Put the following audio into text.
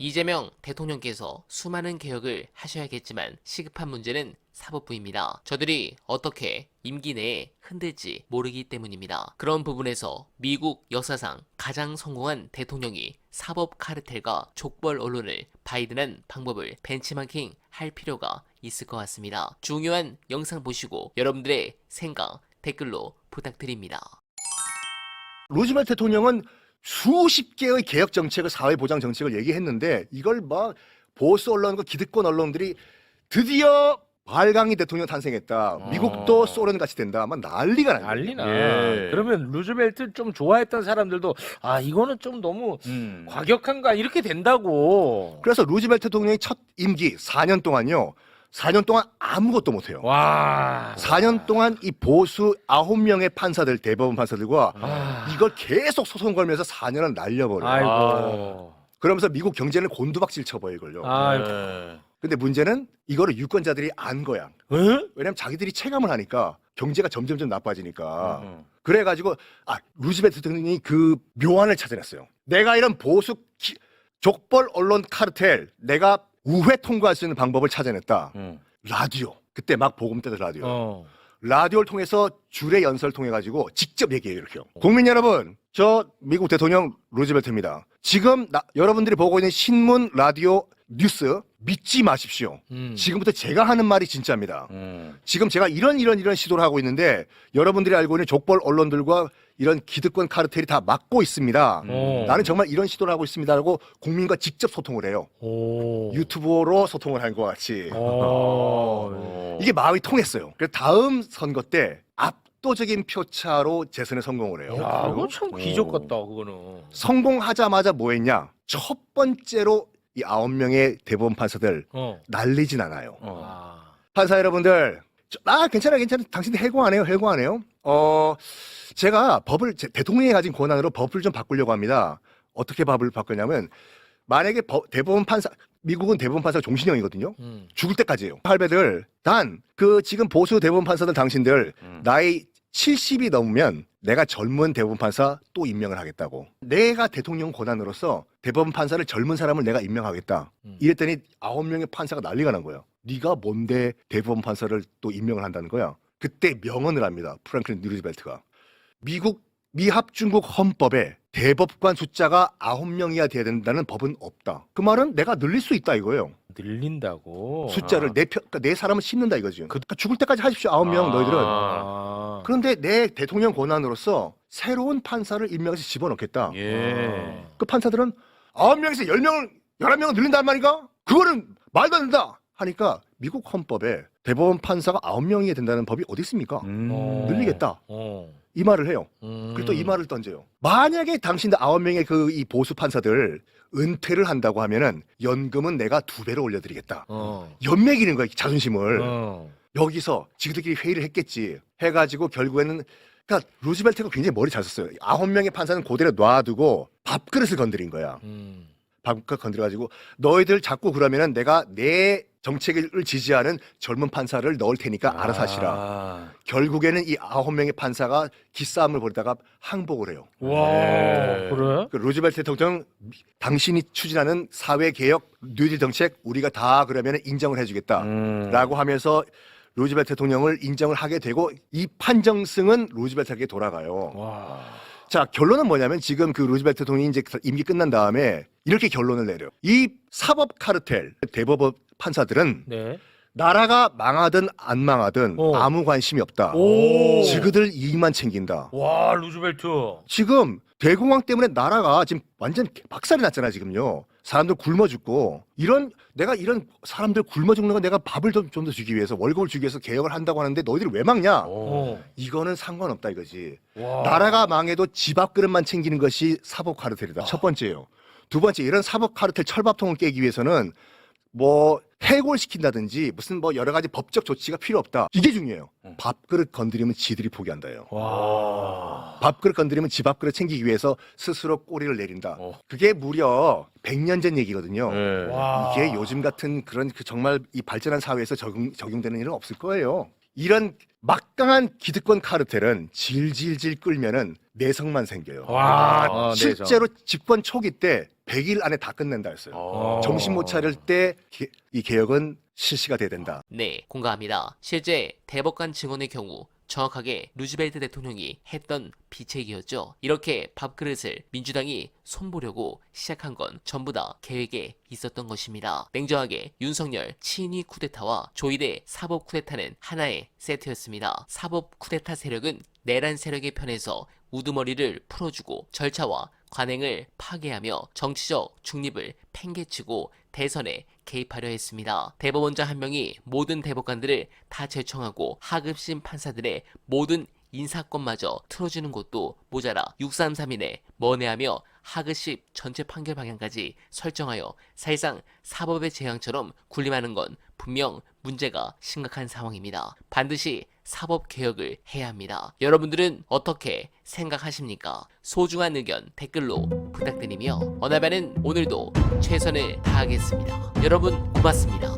이재명 대통령께서 수많은 개혁을 하셔야겠지만 시급한 문제는 사법부입니다. 저들이 어떻게 임기 내에 흔들지 모르기 때문입니다. 그런 부분에서 미국 역사상 가장 성공한 대통령이 사법 카르텔과 족벌 언론을 바이든한 방법을 벤치마킹 할 필요가 있을 것 같습니다. 중요한 영상 보시고 여러분들의 생각 댓글로 부탁드립니다. 루즈벨트 대통령은 수십 개의 개혁 정책을 사회보장 정책을 얘기했는데 이걸 막 보수 언론과 기득권 언론들이 드디어 발강이 대통령 탄생했다. 미국도 소련같이 된다. 막 난리가 난 거예요. 난리나. 예. 그러면 루즈벨트 좀 좋아했던 사람들도 아 이거는 좀 너무 과격한가 이렇게 된다고. 그래서 루즈벨트 대통령이 첫 임기 4년 동안요. 4년 동안 아무것도 못해요. 와. 4년 동안 이 보수 9명의 판사들, 대법원 판사들과 이걸 계속 소송 걸면서 4년을 날려버려요. 아이고. 그러면서 미국 경제는 곤두박질 쳐버려 이걸요. 아이고. 근데 문제는 이거를 유권자들이 안 거야. 에? 왜냐면 자기들이 체감을 하니까 경제가 점점점 나빠지니까. 그래가지고 루즈벨트 대통령이 그 묘안을 찾아냈어요. 내가 이런 보수 족벌 언론 카르텔 내가 우회 통과할 수 있는 방법을 찾아냈다. 라디오. 그때 막 보금 때던 라디오. 라디오를 통해서 줄의 연설을 통해 가지고 직접 얘기해요. 이렇게요. 국민 여러분, 저 미국 대통령 루즈벨트입니다. 지금 여러분들이 보고 있는 신문, 라디오, 뉴스 믿지 마십시오. 지금부터 제가 하는 말이 진짜입니다. 지금 제가 이런 시도를 하고 있는데 여러분들이 알고 있는 족벌 언론들과 이런 기득권 카르텔이 다 막고 있습니다. 나는 정말 이런 시도를 하고 있습니다라고 국민과 직접 소통을 해요. 유튜브로 소통을 한 것 같이. 이게 마음이 통했어요. 그래서 다음 선거 때 압도적인 표차로 재선에 성공을 해요. 야, 그거 참 기적 같다 그거는. 성공하자마자 뭐 했냐? 첫 번째로 이 9명의 대법원 판사들 날리진 않아요. 판사 여러분들, 괜찮아. 당신들 해고 안 해요. 제가 대통령이 가진 권한으로 법을 좀 바꾸려고 합니다. 어떻게 법을 바꾸냐면, 만약에 대법원 판사, 미국은 대법원 판사가 종신형이거든요. 죽을 때까지예요. 할배들, 지금 보수 대법원 판사들 당신들, 나이 70이 넘으면 내가 젊은 대법원 판사 또 임명을 하겠다고. 내가 대통령 권한으로서 대법원 판사를 젊은 사람을 내가 임명하겠다. 이랬더니 9명의 판사가 난리가 난 거예요. 네가 뭔데 대법원 판사를 또 임명을 한다는 거야. 그때 명언을 합니다. 프랭클린 루즈벨트가. 미합중국 헌법에 대법관 숫자가 9명이야 돼야 된다는 법은 없다. 그 말은 내가 늘릴 수 있다 이거예요. 늘린다고. 숫자를 그러니까 내 사람을 심는다 이거죠. 그러니까 죽을 때까지 하십시오. 9명 너희들은. 그런데 내 대통령 권한으로서 새로운 판사를 임명해서 집어넣겠다. 그 판사들은 9명에서 10명을 11명을 늘린단 말인가? 그거는 말도 안 된다 하니까 미국 헌법에 대법원 판사가 9명이 된다는 법이 어디 있습니까? 늘리겠다. 이 말을 해요. 그리고 또 이 말을 던져요. 만약에 당신들 9명의 이 보수 판사들 은퇴를 한다고 하면은 연금은 내가 2배로 올려드리겠다. 연맥이는 거야, 자존심을. 여기서 지그들끼리 회의를 했겠지. 해가지고 결국에는, 그러니까 루즈벨트가 굉장히 머리 잘 썼어요. 9명의 판사는 그대로 놔두고 밥그릇을 건드린 거야. 밥그릇 건드려가지고 너희들 자꾸 그러면은 내가 내 정책을 지지하는 젊은 판사를 넣을 테니까 알아서 하시라. 결국에는 이 9명의 판사가 기싸움을 벌이다가 항복을 해요. 와, 그래? 그 루즈벨트 대통령, 당신이 추진하는 사회개혁 뉴딜 정책 우리가 다 그러면 인정을 해주겠다라고 하면서 루즈벨트 대통령을 인정을 하게 되고 이 판정승은 루즈벨트에게 돌아가요. 자, 결론은 뭐냐면 지금 그 루즈벨트 대통령이 이제 임기 끝난 다음에 이렇게 결론을 내려요. 이 사법 카르텔 대법원 판사들은 나라가 망하든 안 망하든 아무 관심이 없다. 지그들 이익만 챙긴다. 와, 루즈벨트. 지금 대공황 때문에 나라가 지금 완전 박살이 났잖아 지금요. 사람들 굶어 죽고 내가 이런 사람들 굶어 죽는 건 내가 밥을 좀 더 주기 위해서 월급을 주기 위해서 개혁을 한다고 하는데 너희들이 왜 막냐? 이거는 상관없다 이거지. 나라가 망해도 집 앞그릇만 챙기는 것이 사법 카르텔이다. 첫 번째예요. 두 번째, 이런 사법 카르텔 철밥통을 깨기 위해서는 뭐 해골시킨다든지 무슨 뭐 여러 가지 법적 조치가 필요 없다. 이게 중요해요. 밥그릇 건드리면 지들이 포기한다요. 밥그릇 건드리면 집 앞그릇 챙기기 위해서 스스로 꼬리를 내린다. 그게 무려 100년 전 얘기거든요. 이게 요즘 같은 그런 정말 이 발전한 사회에서 적용되는 일은 없을 거예요. 이런 막 막강한 기득권 카르텔은 질질질 끌면은 내성만 생겨요. 와, 실제로 집권 초기 때 100일 안에 다 끝낸다 했어요. 정신 못 차릴 때 이 개혁은 실시가 돼야 된다. 네, 공감합니다. 실제 대법관 증언의 경우 정확하게 루즈벨트 대통령이 했던 비책이었죠. 이렇게 밥그릇을 민주당이 손보려고 시작한 건 전부 다 계획에 있었던 것입니다. 냉정하게 윤석열 친위 쿠데타와 조이대 사법 쿠데타는 하나의 세트였습니다. 사법 쿠데타 세력은 내란 세력의 편에서 우두머리를 풀어주고 절차와 관행을 파괴하며 정치적 중립을 팽개치고 대선에 개입하려 했습니다. 대법원장 한 명이 모든 대법관들을 다 제청하고 하급심 판사들의 모든 인사권마저 틀어주는 것도 모자라 633이내 먼해하며 하급심 전체 판결 방향까지 설정하여 사실상 사법의 재앙처럼 군림하는 건 분명 문제가 심각한 상황입니다. 반드시 사법 개혁을 해야 합니다. 여러분들은 어떻게 생각하십니까? 소중한 의견 댓글로 부탁드리며 어나바는 오늘도 최선을 다하겠습니다. 여러분 고맙습니다.